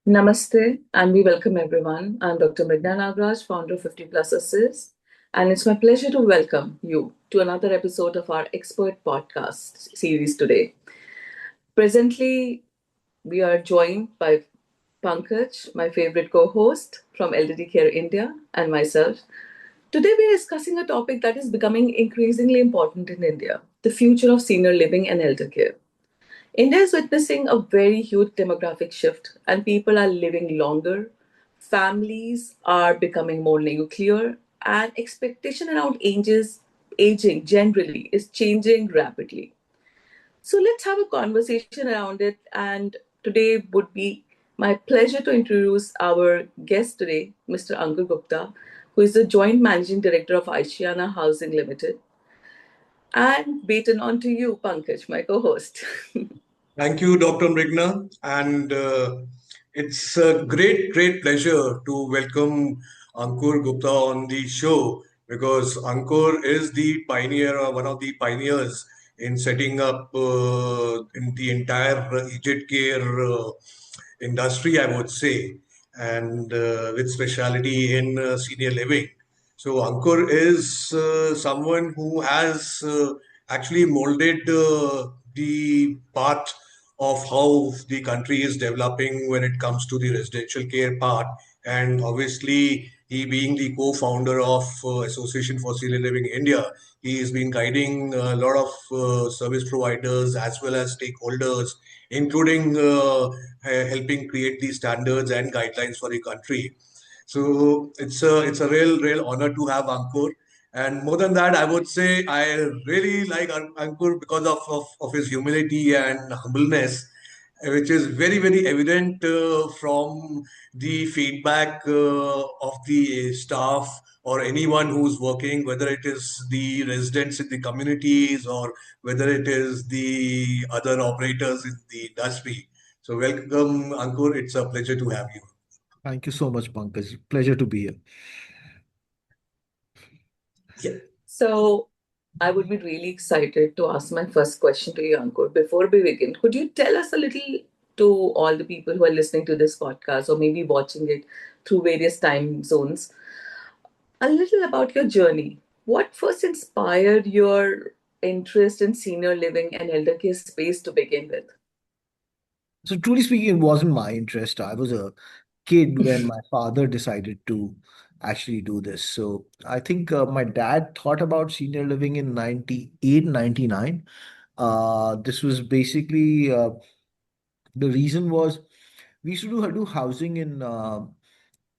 Namaste and we welcome everyone. I'm Dr. Mrigna Pankaj, founder of 50 Plus Assist, and it's my pleasure to welcome you to another episode of our expert podcast series today. Presently, we are joined by Pankaj, my favorite co-host from Eldercare India, and myself. Today, we are discussing a topic that is becoming increasingly important in India: the future of senior living and elder care. India is witnessing a very huge demographic shift, and people are living longer. Families are becoming more nuclear, and expectation around aging generally is changing rapidly. So let's have a conversation around it. And today would be my pleasure to introduce our guest today, Mr. Ankur Gupta, who is the Joint Managing Director of Ashiana Housing Limited. And baton on to you, Pankaj, my co-host. Thank you, Dr. Mrigna. And it's a great pleasure to welcome Ankur Gupta on the show because Ankur is the pioneer, one of the pioneers in setting up in the entire aged care industry, I would say, and with specialty in senior living. So Ankur is someone who has actually molded the path of how the country is developing when it comes to the residential care part. And obviously, he being the co-founder of Association for Senior Living India, he has been guiding a lot of service providers as well as stakeholders, including helping create these standards and guidelines for the country. So it's a real honor to have Ankur. And more than that, I would say I really like Ankur because of his humility and humbleness, which is very evident from the feedback of the staff or anyone who's working, whether it is the residents in the communities or whether it is the other operators in the industry. So welcome, Ankur. It's a pleasure to have you. Thank you so much, Pankaj. Pleasure to be here. Yeah. So I would be really excited to ask my first question to you, Ankur. Before we begin, could you tell us a little to all the people who are listening to this podcast or maybe watching it through various time zones, a little about your journey? What first inspired your interest in senior living and elder care space to begin with? So, truly speaking, it wasn't my interest. I was a kid when my father decided to actually do this. So, I think my dad thought about senior living in 98, 99. This was basically the reason was we used to do housing in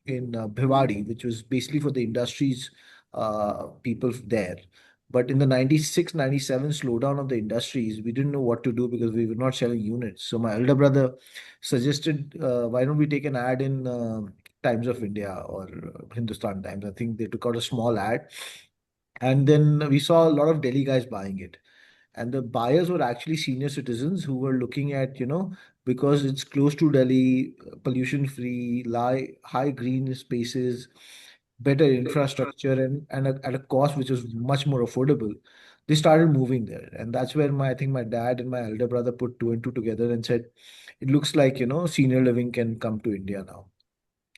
Bhiwadi, which was basically for the industries people there. But in the 96, 97 slowdown of the industries, we didn't know what to do because we were not selling units. So my elder brother suggested, why don't we take an ad in Times of India or Hindustan Times? I think they took out a small ad. And then we saw a lot of Delhi guys buying it, and the buyers were actually senior citizens who were looking at, because it's close to Delhi, pollution free, high green spaces, better infrastructure, and at a cost which was much more affordable. They started moving there, and that's where I think my dad and my elder brother put two and two together and said, it looks like, senior living can come to India now.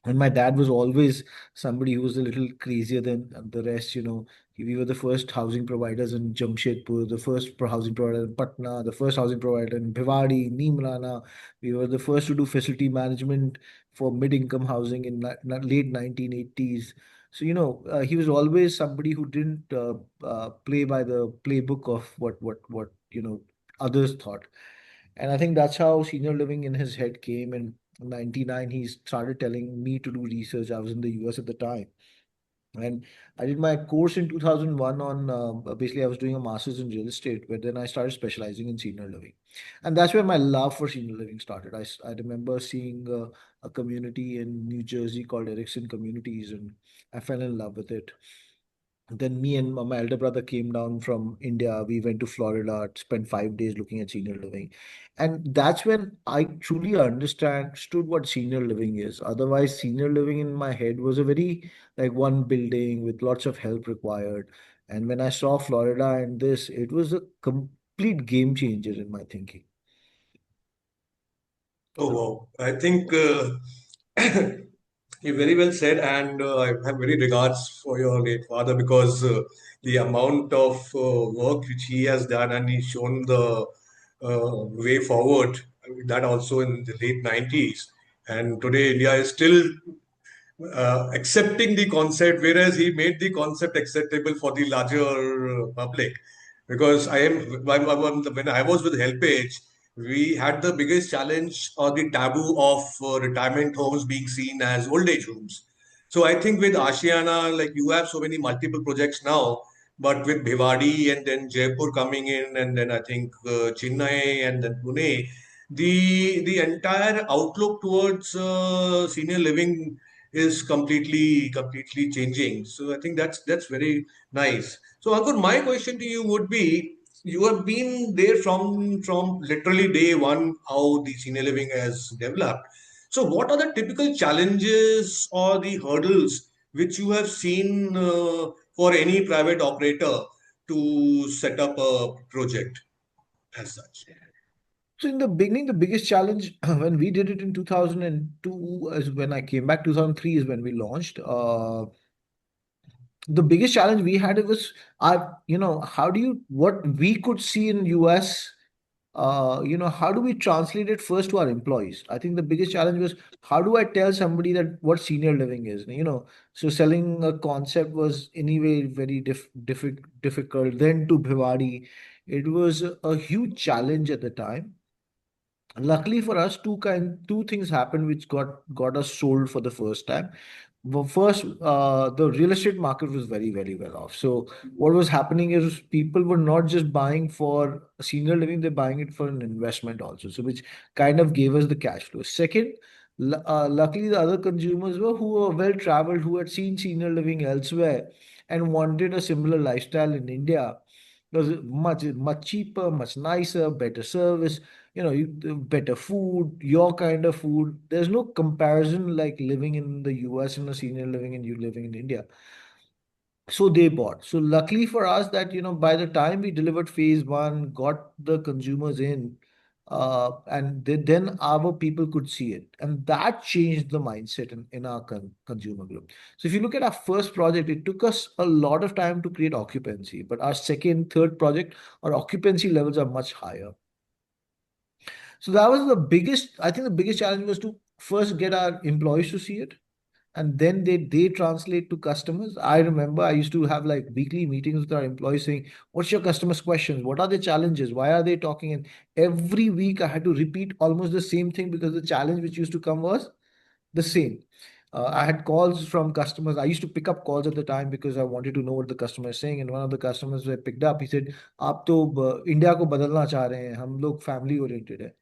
And my dad was always somebody who was a little crazier than the rest. We were the first housing providers in Jamshedpur, the first housing provider in Patna, the first housing provider in Bhiwadi, Neemrana. We were the first to do facility management for mid-income housing in late 1980s. So, he was always somebody who didn't play by the playbook of what others thought. And I think that's how senior living in his head came. And 99, he started telling me to do research. I was in the US at the time. And I did my course in 2001 on basically, I was doing a master's in real estate, but then I started specializing in senior living. And that's where my love for senior living started. I remember seeing a community in New Jersey called Erickson Communities, and I fell in love with it. Then me and my elder brother came down from India. We went to Florida, spent 5 days looking at senior living. And that's when I truly understood what senior living is. Otherwise, senior living in my head was a very like one building with lots of help required. And when I saw Florida and this, it was a complete game changer in my thinking. Oh, wow. I think you very well said, and I have very regards for your late father because the amount of work which he has done and he's shown the way forward, that also in the late 90s. And today, India is still accepting the concept, whereas he made the concept acceptable for the larger public. Because when I was with HelpAge, we had the biggest challenge or the taboo of retirement homes being seen as old age homes. So I think with Ashiana, like you have so many multiple projects now, but with Bhiwadi and then Jaipur coming in, and then I think Chennai and then Pune, the entire outlook towards senior living is completely changing. So I think that's very nice. So Ankur, my question to you would be: you have been there from literally day one, how the senior living has developed. So what are the typical challenges or the hurdles which you have seen for any private operator to set up a project as such? So in the beginning, the biggest challenge when we did it in 2002 is when I came back. 2003 is when we launched. The biggest challenge we had, it was how do you, what we could see in US, how do we translate it first to our employees? I think the biggest challenge was, how do I tell somebody that what senior living is? So selling a concept was anyway very difficult. Then to Bhiwadi, it was a huge challenge at the time. Luckily for us, two things happened which got us sold for the first time. Well, first, the real estate market was very, very well off. So what was happening is people were not just buying for senior living; they're buying it for an investment also. So which kind of gave us the cash flow. Second, luckily the other consumers who were well traveled, who had seen senior living elsewhere and wanted a similar lifestyle in India. It was much cheaper, much nicer, better service, better food, your kind of food. There's no comparison like living in the US in a senior living and you living in India. So they bought. So luckily for us that, by the time we delivered phase one, got the consumers in, and then our people could see it. And that changed the mindset in our consumer group. So if you look at our first project, it took us a lot of time to create occupancy. But our second, third project, our occupancy levels are much higher. So that was I think the biggest challenge was to first get our employees to see it, and then they translate to customers. I remember I used to have like weekly meetings with our employees saying, what's your customers' questions? What are their challenges? Why are they talking? And every week I had to repeat almost the same thing because the challenge which used to come was the same. I had calls from customers. I used to pick up calls at the time because I wanted to know what the customer is saying. And one of the customers I picked up, he said, "आप तो India को बदलना चाह रहे हैं. हम लोग family oriented है."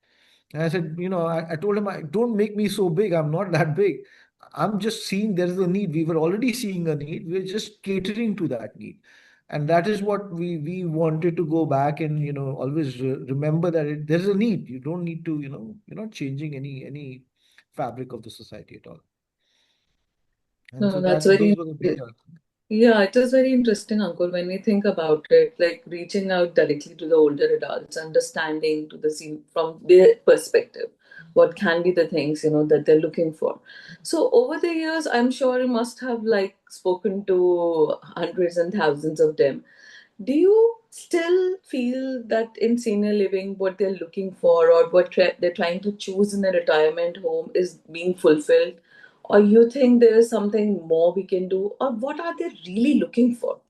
And I said, I told him, don't make me so big. I'm not that big. I'm just seeing there is a need. We were already seeing a need. We're just catering to that need. And that is what we wanted to go back and, always remember that there is a need. You don't need to, you're not changing any fabric of the society at all. And No, so that's those very, were the big challenges. yeah, it is very interesting, Ankur, when we think about it, like reaching out directly to the older adults, understanding to the scene from their perspective, what can be the things, that they're looking for. So over the years, I'm sure you must have like spoken to hundreds and thousands of them. Do you still feel that in senior living, what they're looking for or what they're trying to choose in a retirement home is being fulfilled? Or you think there is something more we can do? Or what are they really looking for?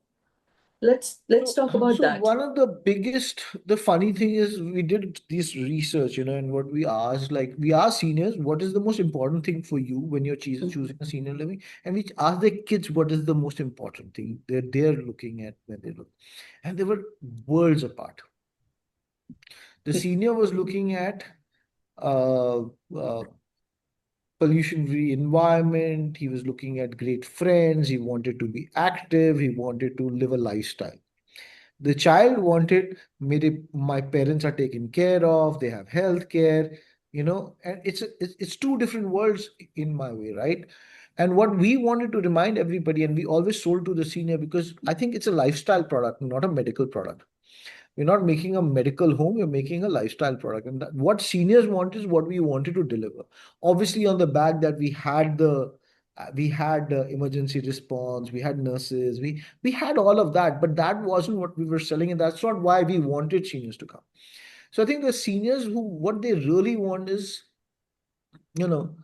Let's talk about So that. one of the funny thing is we did this research, and what we asked, like we asked seniors, what is the most important thing for you when you're choosing a senior living? And we asked the kids, what is the most important thing they're looking at when they look. And they were worlds apart. The senior was looking at uh, uh, pollution-free environment. He was looking at great friends. He wanted to be active. He wanted to live a lifestyle. The child wanted, maybe my parents are taken care of, they have health care, and it's two different worlds in my way, right? And what we wanted to remind everybody, and we always sold to the senior because I think it's a lifestyle product, not a medical product. We're not making a medical home, we're making a lifestyle product. And that, what seniors want is what we wanted to deliver. Obviously, on the back that we had emergency response, we had nurses, we had all of that, but that wasn't what we were selling, and that's not why we wanted seniors to come. So I think the seniors who what they really want is, you know,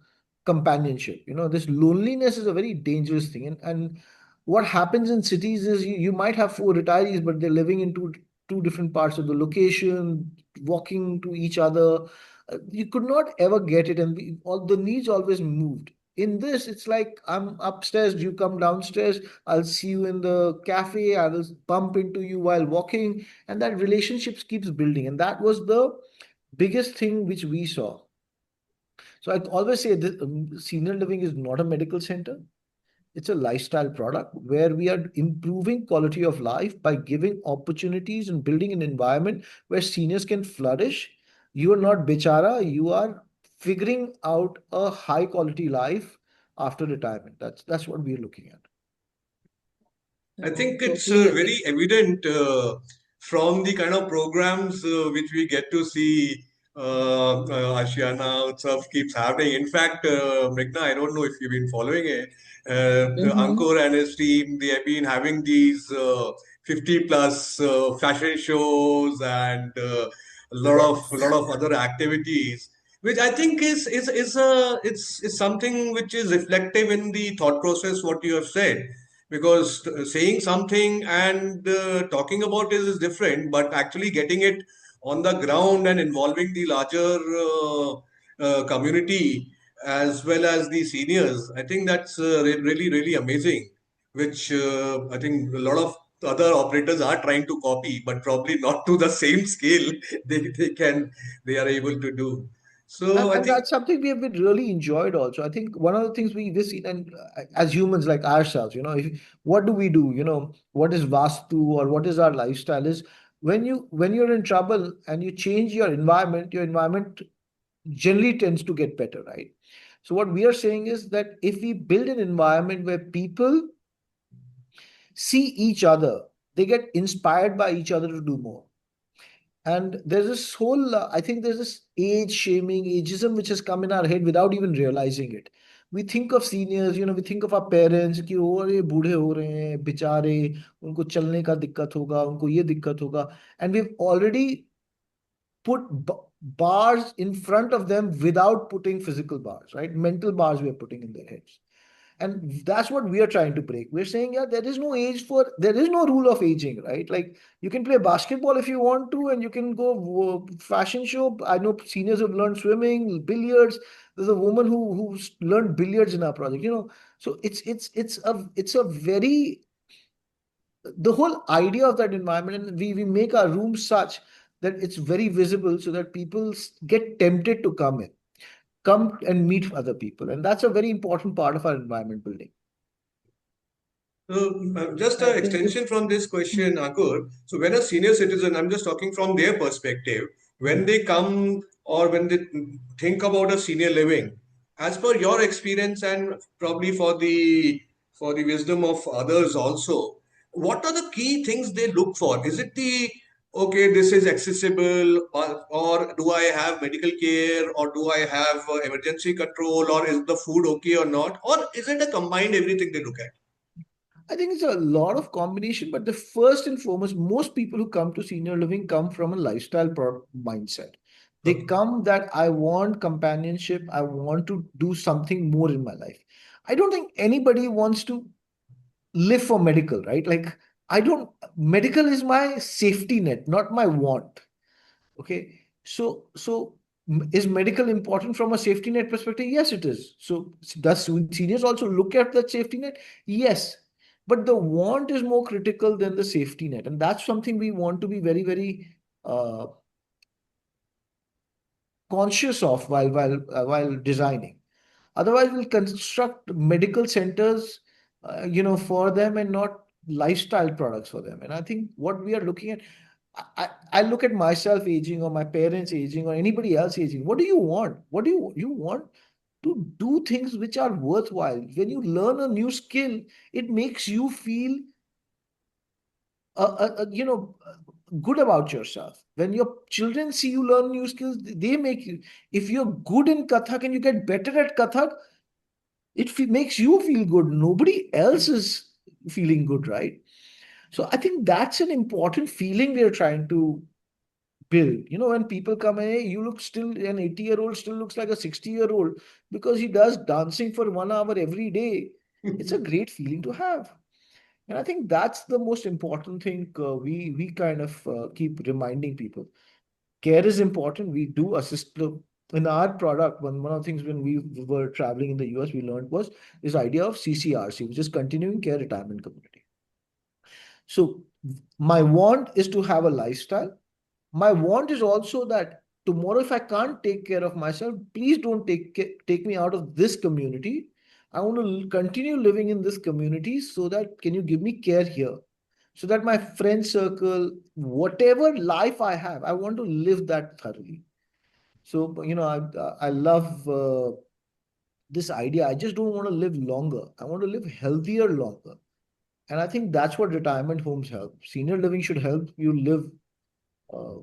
companionship. This loneliness is a very dangerous thing. And what happens in cities is you might have four retirees, but they're living in two different parts of the location, walking to each other. You could not ever get it, and all the needs always moved. In this, it's like, I'm upstairs, you come downstairs, I'll see you in the cafe, I will bump into you while walking, and that relationships keeps building. And that was the biggest thing which we saw. So I always say that senior living is not a medical center. It's a lifestyle product where we are improving quality of life by giving opportunities and building an environment where seniors can flourish. You are not bichara, you are figuring out a high quality life after retirement. That's what we're looking at. I think it's Totally agree. very evident from the kind of programs which we get to see Ashiana Utsav keeps happening. In fact, Mrigna, I don't know if you've been following it. Mm-hmm. Ankur and his team, they have been having these 50 plus fashion shows and a lot of other activities, which I think is something which is reflective in the thought process what you have said, because saying something and talking about it is different, but actually getting it on the ground and involving the larger community as well as the seniors, I think that's really really amazing, which I think a lot of other operators are trying to copy, but probably not to the same scale they are able to do. And, So I and think that's something we have been really enjoyed also. I think one of the things we've seen, and as humans like ourselves, what do we do? What is Vastu or what is our lifestyle is, when you're in trouble and you change your environment generally tends to get better, right? So what we are saying is that if we build an environment where people see each other, they get inspired by each other to do more. And there's this whole, I think there's this age shaming, ageism, which has come in our head without even realizing it. We think of seniors, we think of our parents कि ओ ये बूढ़े हो रहे हैं बेचारे, उनको चलने का दिक्कत होगा, उनको ये दिक्कत होगा. And we've already put bars in front of them without putting physical bars, right? Mental bars we are putting in their heads. And that's what we are trying to break. We're saying, yeah, there is no rule of aging, right? Like, you can play basketball if you want to, and you can go fashion show. I know seniors who've learned swimming, billiards. There's a woman who's learned billiards in our project. So it's a very, the whole idea of that environment, and we make our rooms such that it's very visible so that people get tempted to come and meet other people, and that's a very important part of our environment building. So, just I an think you. extension from this question, Ankur. So, when a senior citizen, I'm just talking from their perspective, when they come or when they think about a senior living, as per your experience and probably for the wisdom of others also, what are the key things they look for? Is it the okay, this is accessible, or do I have medical care, or do I have emergency control, or is the food okay or not, or is it a combined everything they look at? I think it's a lot of combination, but the first and foremost, most people who come to senior living come from a lifestyle mindset. They Okay. come that I want companionship, I want to do something more in my life. I don't think anybody wants to live for medical, right? Like, I don't, medical is my safety net, not my want. Okay. So is medical important from a safety net perspective? Yes, it is. So does seniors also look at that safety net? Yes. But the want is more critical than the safety net. And that's something we want to be very, very uh, conscious of while designing. Otherwise, we'll construct medical centers, for them, and not lifestyle products for them. And I think what we are looking at, I look at myself aging or my parents aging or anybody else aging. What do you want? What do you want to do things which are worthwhile? When you learn a new skill, it makes you feel good about yourself. When your children see you learn new skills, they make you. If you're good in Kathak and you get better at Kathak, makes you feel good. Nobody else is feeling good, right? So I think that's an important feeling we are trying to build. When people come in, hey, you look still, an 80-year-old still looks like a 60-year-old because he does dancing for 1 hour every day. It's a great feeling to have. And I think that's the most important thing we kind of keep reminding people. Care is important. We do assist in our product. One of the things when we were traveling in the US, we learned was this idea of CCRC, which is Continuing Care Retirement Community. So my want is to have a lifestyle. My want is also that tomorrow, if I can't take care of myself, please don't take me out of this community. I want to continue living in this community, so that can you give me care here? So that my friend circle, whatever life I have, I want to live that thoroughly. So, I love this idea. I just don't want to live longer. I want to live healthier longer. And I think that's what retirement homes help. Senior living should help you live uh,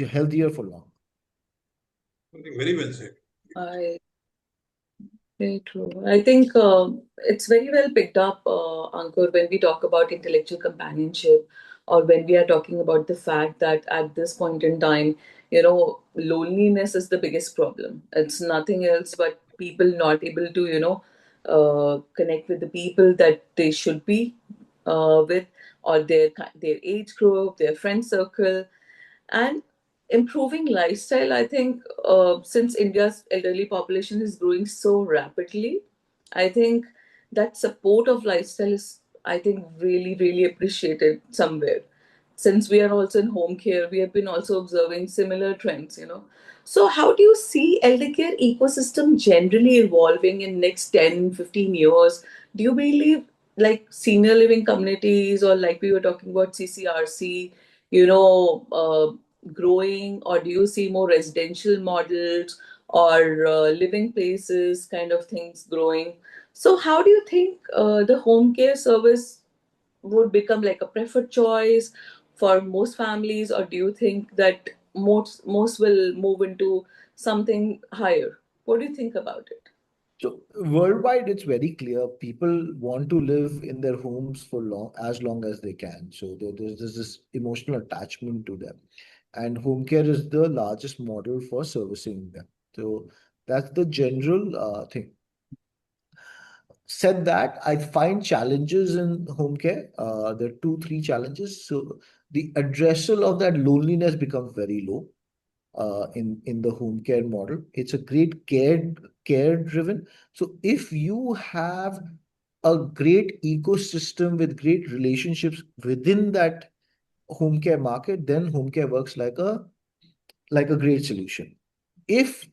healthier for long. Something very well said. I Very true. I think it's very well picked up, Ankur, when we talk about intellectual companionship, or when we are talking about the fact that at this point in time, loneliness is the biggest problem. It's nothing else but people not able to, connect with the people that they should be with, or their age group, their friend circle, and improving lifestyle. I think since India's elderly population is growing so rapidly, I think that support of lifestyle is, I think, really really appreciated somewhere. Since we are also in home care, we have been also observing similar trends. So how do you see elder care ecosystem generally evolving in next 10-15 years? Do you believe like senior living communities, or like we were talking about CCRC, you know uh, growing, or do you see more residential models or living places kind of things growing? So how do you think the home care service would become like a preferred choice for most families, or do you think that most will move into something higher? What do you think about it? So worldwide, it's very clear. People want to live in their homes for as long as they can. So there's this emotional attachment to them, and home care is the largest model for servicing them. So that's the general thing. Said that, I find challenges in home care. There are two, three challenges. So the addressal of that loneliness becomes very low in the home care model. It's a great care driven. So if you have a great ecosystem with great relationships within that home care market, then home care works like a great solution. If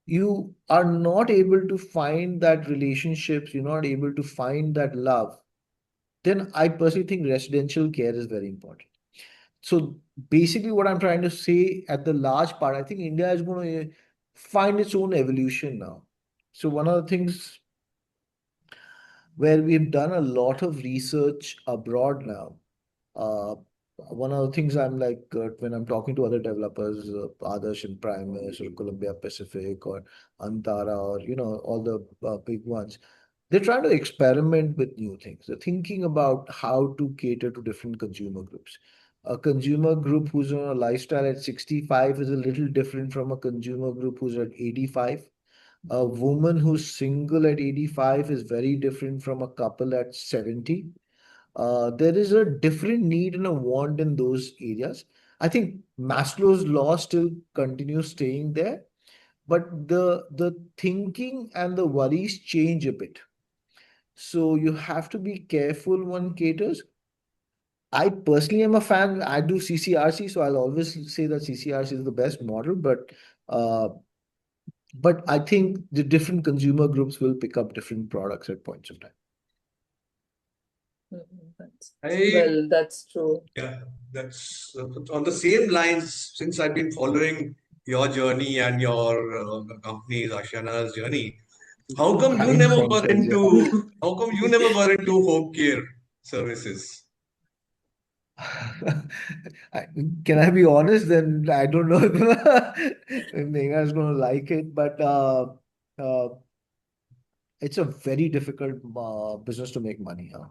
you are not able to find that relationships, you're not able to find that love, then I personally think residential care is very important. So basically, what I'm trying to say at the large part, I think India is going to find its own evolution now. So one of the things where we've done a lot of research abroad now, uh, one of the things I'm like when I'm talking to other developers, Adarsh and Primus or Columbia Pacific or Antara, or all the big ones, they're trying to experiment with new things. They're thinking about how to cater to different consumer groups. A consumer group who's on a lifestyle at 65 is a little different from a consumer group who's at 85. A woman who's single at 85 is very different from a couple at 70. There is a different need and a want in those areas. I think Maslow's law still continues staying there, but the thinking and the worries change a bit. So you have to be careful one caters. I personally am a fan. I do CCRC, so I'll always say that CCRC is the best model. Uh, but I think the different consumer groups will pick up different products at points of time. Mhm. I Well, that's true. Yeah, that's on the same lines. Since I've been following your journey and your company's Ashiana's journey, how come you Kind never got Pankaj, yeah. into how come you never got into home care services? I, can I be honest? Then I don't know if Megha is going to like it, but uh, it's a very difficult business to make money. Huh?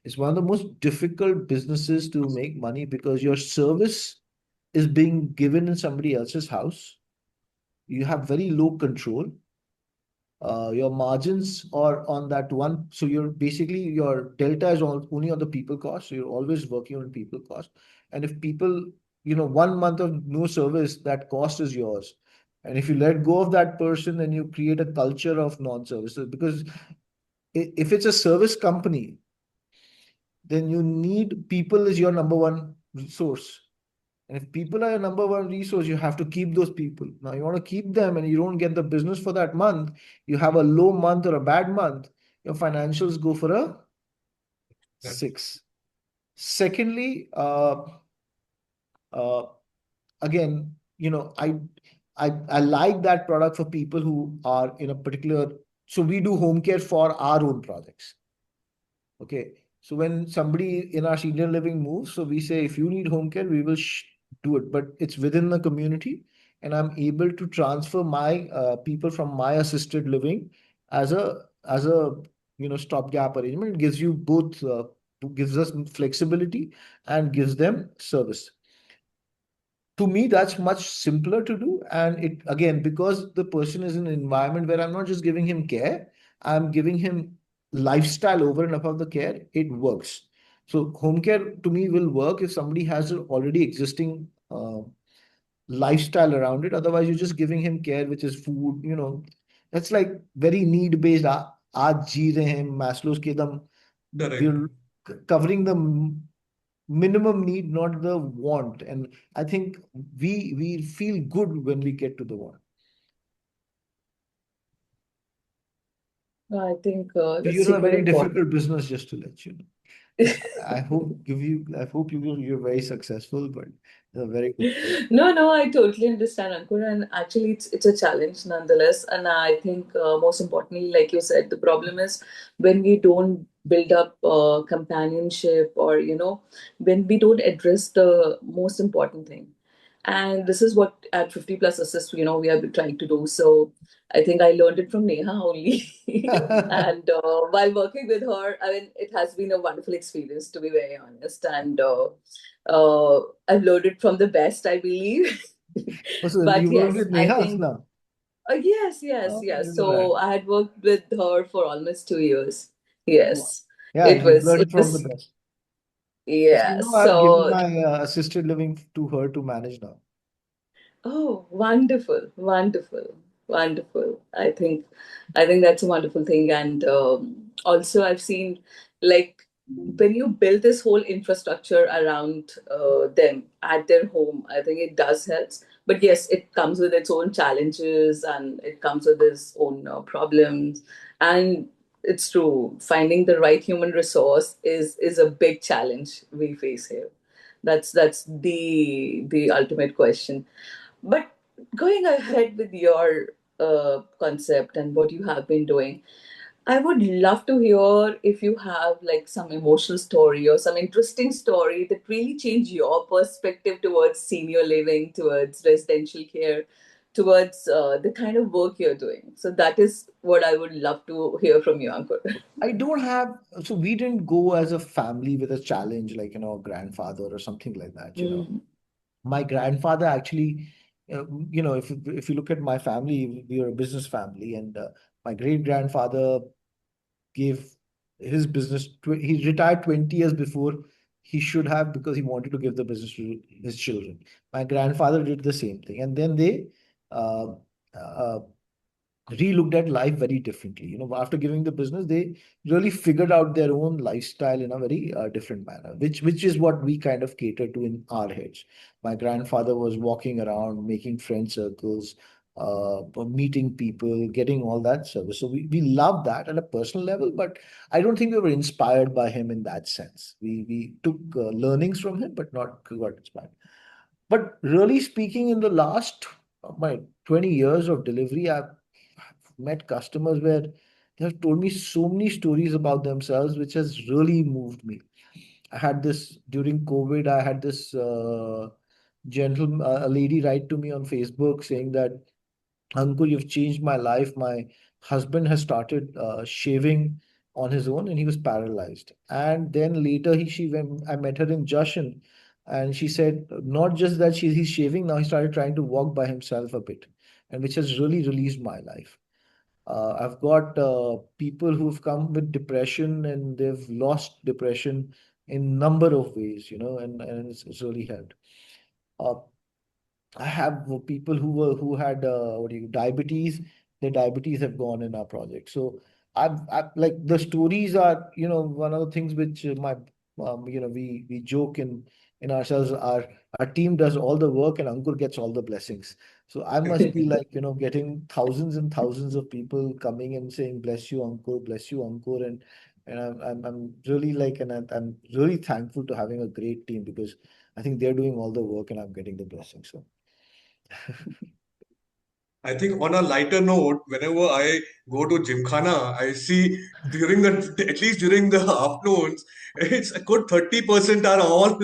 It's one of the most difficult businesses to make money because your service is being given in somebody else's house. You have very low control. Your margins are on that one. So you're basically your delta is only on the people cost. So you're always working on people cost. And if people, 1 month of no service, that cost is yours. And if you let go of that person, then you create a culture of non-services. Because if it's a service company, then you need people is your number one resource. And if people are your number one resource, you have to keep those people. Now, you want to keep them and you don't get the business for that month, you have a low month or a bad month, your financials go for a Yeah, 6. Secondly, uh, again, I like that product for people who are in a particular. So we do home care for our own projects. Okay. So when somebody in our senior living moves, so we say, if you need home care, we will do it, but it's within the community. And I'm able to transfer my people from my assisted living as a stopgap arrangement. It gives you both, gives us flexibility and gives them service. To me, that's much simpler to do. And it, again, because the person is in an environment where I'm not just giving him care, I'm giving him lifestyle over and above the care, it works. So home care to me will work if somebody has an already existing lifestyle around it. Otherwise, you're just giving him care, which is food, that's like very need based. आज जी रहे हैं Maslow's के दम. correct. We're covering the minimum need, not the want. And I think we feel good when we get to the want. I think that's You're in a super very important. difficult business, just to let you know. I hope you're very successful, but it's a very good business. No, no, I totally understand, Ankur, and actually, it's a challenge nonetheless. And I think most importantly, like you said, the problem is when we don't build up companionship, or when we don't address the most important thing. And this is what at 50 plus assist, we have been trying to do. So I think I learned it from Neha only. And while working with her, I mean, it has been a wonderful experience, to be very honest. And I've learned it from the best, I believe. Also, But you work yes, with I Neha think, now. yes, yes, Oh, yes. look at that. So I had worked with her for almost 2 years. Wow. Yes, Yeah, it you've was, learned it it from the was, best. So, yeah. I've given So my assisted living to her to manage now. oh, wonderful, wonderful, wonderful. I think that's a wonderful thing. And also, I've seen, like, when you build this whole infrastructure around them at their home, I think it does help. But yes, it comes with its own challenges, and it comes with its own problems. And it's true, finding the right human resource is a big challenge we face here. That's the ultimate question. But going ahead with your concept and what you have been doing, I would love to hear if you have like some emotional story or some interesting story that really changed your perspective towards senior living, towards residential care, towards the kind of work you're doing. So that is what I would love to hear from you, Ankur. I don't have, so we didn't go as a family with a challenge like, grandfather or something like that. Mm. My grandfather actually, if you look at my family, we are a business family, and my great grandfather gave his business, he retired 20 years before he should have because he wanted to give the business to his children. My grandfather did the same thing. And then they, uh, uh, re-looked at life very differently. After giving the business, they really figured out their own lifestyle in a very different manner, which is what we kind of cater to in our heads. My grandfather was walking around, making friend circles, meeting people, getting all that service. So we love that at a personal level, but I don't think we were inspired by him in that sense. We took learnings from him, but not got inspired. But really speaking, in the last my 20 years of delivery, I've met customers where they have told me so many stories about themselves, which has really moved me. I had this during COVID. I had this a lady write to me on Facebook saying that, Ankur, you've changed my life. My husband has started shaving on his own, and he was paralyzed. And then later, she went. I met her in Jashan, and she said not just that he's shaving now. He started trying to walk by himself a bit, and which has really released my life. I've got people who've come with depression and they've lost depression in number of ways, and it's really helped. Uh, I have people who had diabetes. Their diabetes have gone in our project. So I've like the stories are one of the things which we joke in ourselves. Our team does all the work and Ankur gets all the blessings. So I must be like getting thousands and thousands of people coming and saying bless you Ankur, and I'm really like I'm really thankful to having a great team because I think they're doing all the work and I'm getting the blessings. So. I think on a lighter note, whenever I go to Gymkhana, I see at least during the afternoons, it's a good 30% are all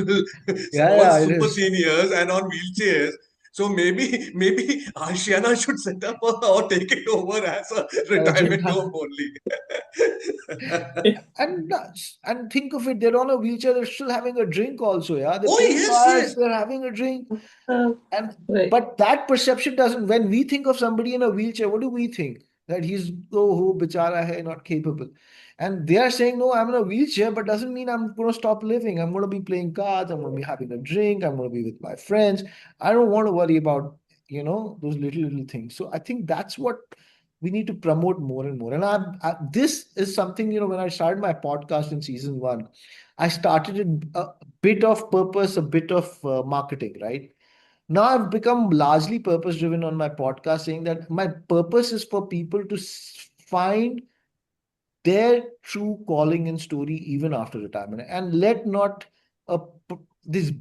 Yeah, all yeah, it super is. seniors and on wheelchairs. So maybe Ashiana should set up or take it over as a retirement home Gymkhana. only. And and think of it, they're on a wheelchair, they're still having a drink also, yeah. They're Oh paying yes, cards, yes. they're having a drink. Uh, And right. but that perception doesn't, when we think of somebody in a wheelchair, what do we think? That he's who bichara hai, not capable. And they are saying, no, I'm in a wheelchair, but doesn't mean I'm going to stop living. I'm going to be playing cards, I'm going to be having a drink, I'm going to be with my friends. I don't want to worry about, those little things. So I think that's what we need to promote more and more. And this is something, when I started my podcast in season one, I started in a bit of purpose, a bit of marketing, right? Now I've become largely purpose driven on my podcast, saying that my purpose is for people to find their true calling and story even after retirement, and let not uh, these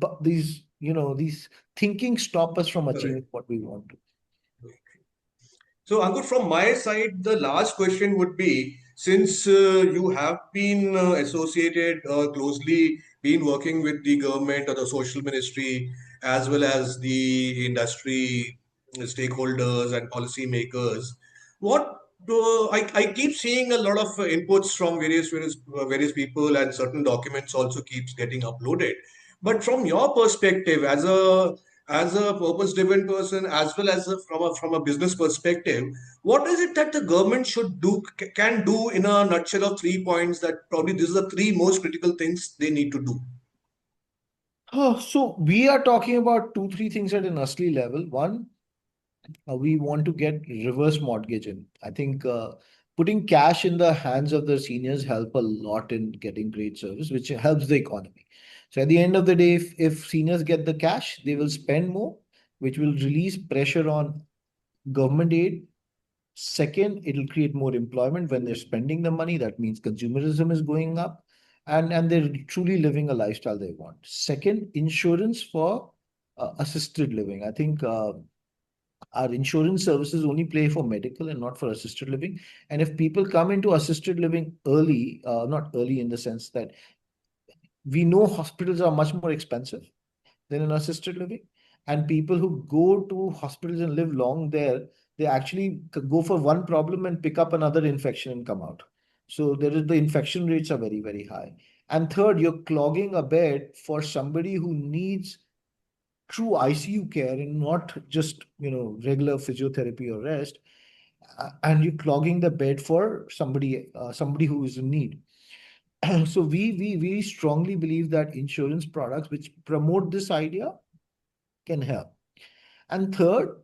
thinking stop us from Correct. achieving what we want to. So, Ankur, from my side, the last question would be, since you have been associated closely, been working with the government or the social ministry, as well as the industry stakeholders and policymakers, what I keep seeing a lot of inputs from various people, and certain documents also keeps getting uploaded. But from your perspective, as a purpose driven person, as well as from a business perspective, what is it that the government should do, can do, in a nutshell of 3 points, that probably these are the three most critical things they need to do? Oh, so we are talking about two, three things at an ASLI level. One, we want to get reverse mortgage in. I think putting cash in the hands of the seniors help a lot in getting great service, which helps the economy. So at the end of the day, if seniors get the cash, they will spend more, which will release pressure on government aid. Second, it'll create more employment when they're spending the money. That means consumerism is going up, and they're truly living a lifestyle they want. Second, insurance for assisted living. I think our insurance services only play for medical and not for assisted living. And if people come into assisted living early, not early in the sense that we know hospitals are much more expensive than in assisted living, and people who go to hospitals and live long there, they actually go for one problem and pick up another infection and come out. So there is, the infection rates are very, very high. And third, you're clogging a bed for somebody who needs true ICU care and not just regular physiotherapy or rest, and you're clogging the bed for somebody who is in need. So we strongly believe that insurance products which promote this idea can help. And third,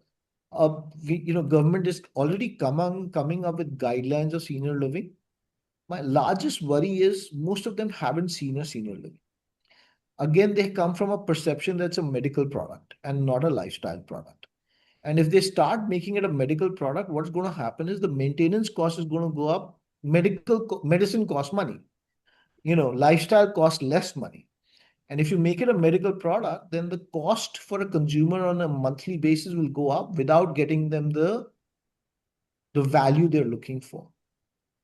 government is already coming up with guidelines of senior living. My largest worry is most of them haven't seen a senior living. Again, they come from a perception that's a medical product and not a lifestyle product. And if they start making it a medical product, what's going to happen is the maintenance cost is going to go up. Medicine costs money. Lifestyle costs less money. And if you make it a medical product, then the cost for a consumer on a monthly basis will go up without getting them the value they're looking for.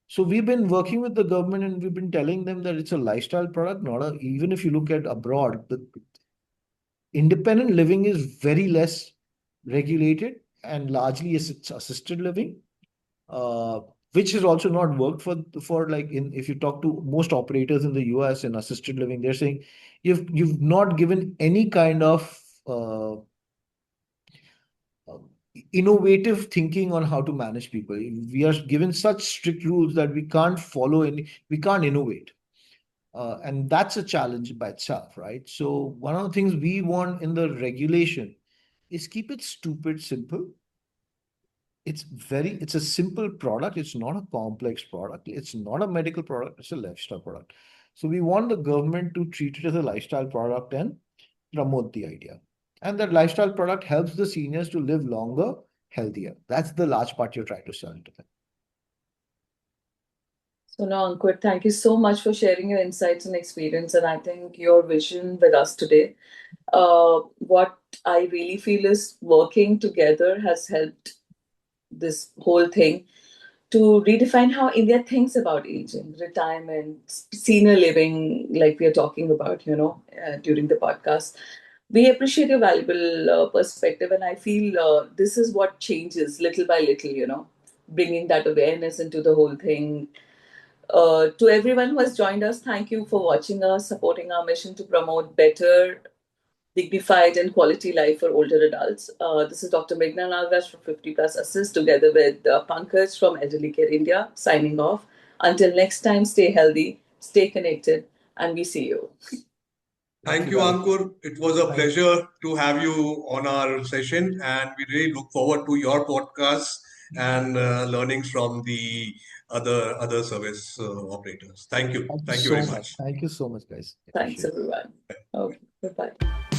So we've been working with the government and we've been telling them that it's a lifestyle product, not a, even if you look at abroad, the independent living is very less regulated and largely it's assisted living, uh, which has also not worked for like in if you talk to most operators in the US in assisted living, they're saying you've not given any kind of uh, uh, innovative thinking on how to manage people. We are given such strict rules that we can't follow any, we can't innovate. And that's a challenge by itself, right? So one of the things we want in the regulation is keep it stupid simple. It's a simple product. It's not a complex product. It's not a medical product. It's a lifestyle product. So we want the government to treat it as a lifestyle product and promote the idea. And that lifestyle product helps the seniors to live longer, healthier. That's the large part you're trying to sell to them. So now, Ankur, thank you so much for sharing your insights and experience, and I think your vision with us today. What I really feel is working together has helped this whole thing to redefine how India thinks about aging, retirement, senior living, like we are talking about, during the podcast. We appreciate your valuable perspective, and I feel this is what changes little by little, bringing that awareness into the whole thing. To everyone who has joined us, thank you for watching us, supporting our mission to promote better, dignified, and quality life for older adults. This is Dr. Mrigna Pankaj from 50 Plus Assist, together with Pankaj from eldercare India, signing off. Until next time, stay healthy, stay connected, and we see you. Thank You you, guys. Ankur. It was a pleasure to have you on our session, and we really look forward to your podcasts and learnings from the other service operators. Thank you. Thank you Thank you so very much. much. Thank you so much, guys. Thanks, Appreciate it. everyone. Okay, bye bye.